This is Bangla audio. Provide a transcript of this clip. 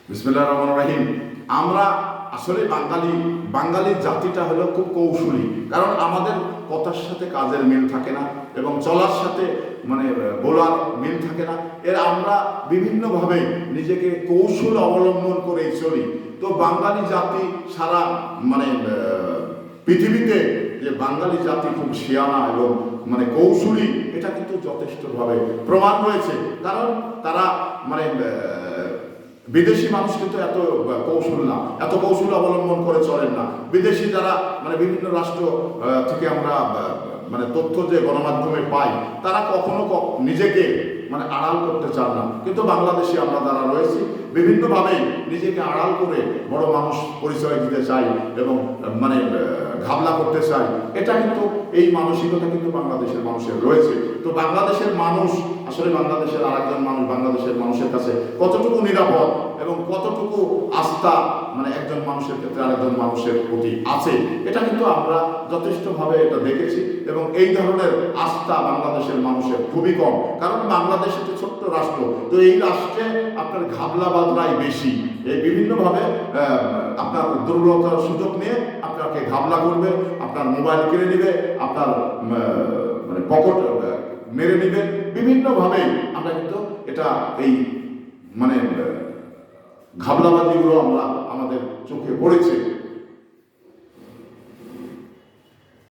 বিসমিল্লাহির রহমানির রহিম। আমরা আসলে বাঙালি জাতিটা হলো খুব কৌশলী, কারণ আমাদের কথার সাথে কাজের মিল থাকে না এবং চলার সাথে বলার মিল থাকে না। আমরা বিভিন্নভাবে নিজেকে কৌশল অবলম্বন করে চলি। তো বাঙালি জাতি সারা পৃথিবীতে যে বাঙালি জাতি খুব শিয়ানা এবং কৌশলী, এটা কিন্তু যথেষ্টভাবে প্রমাণ রয়েছে। কারণ তারা বিদেশি মানুষ কিন্তু এত কৌশল না, এত কৌশল অবলম্বন করে চলেন না। বিদেশি যারা বিভিন্ন রাষ্ট্র থেকে আমরা তথ্য যে গণমাধ্যমে পাই, তারা কখনো নিজেকে আড়াল করতে চান না। কিন্তু বাংলাদেশে আমরা যারা রয়েছি বিভিন্নভাবে নিজেকে আড়াল করে বড় মানুষ পরিচয় দিতে চাই এবং ঘাবলা করতে চাই। এটা কিন্তু এই মানসিকতা কিন্তু বাংলাদেশের মানুষের রয়েছে। তো বাংলাদেশের মানুষ আসলে বাংলাদেশের আরেকজন মানুষ বাংলাদেশের মানুষের কাছে কতটুকু নিরাপদ এবং কতটুকু আস্থা একজন মানুষের ক্ষেত্রে আরেকজন মানুষের প্রতি আছে, এটা কিন্তু আমরা যথেষ্টভাবে এটা দেখেছি। এবং এই ধরনের আস্থা বাংলাদেশের মানুষের খুবই কম, কারণ বাংলাদেশ একটি ছোট্ট রাষ্ট্র। তো এই রাষ্ট্রে আপনার ঘাবলাবাজরাই বেশি। এই বিভিন্নভাবে আপনার দুর্বলতার সুযোগ নিয়ে আপনাকে ঘাবলা করবে, আপনার মোবাইল কেড়ে নেবে, আপনার পকেট মেরে নেবে। বিভিন্নভাবে আমরা কিন্তু এটা এই ঘাবলাবাজিগুলো আমাদের চোখে পড়েছে।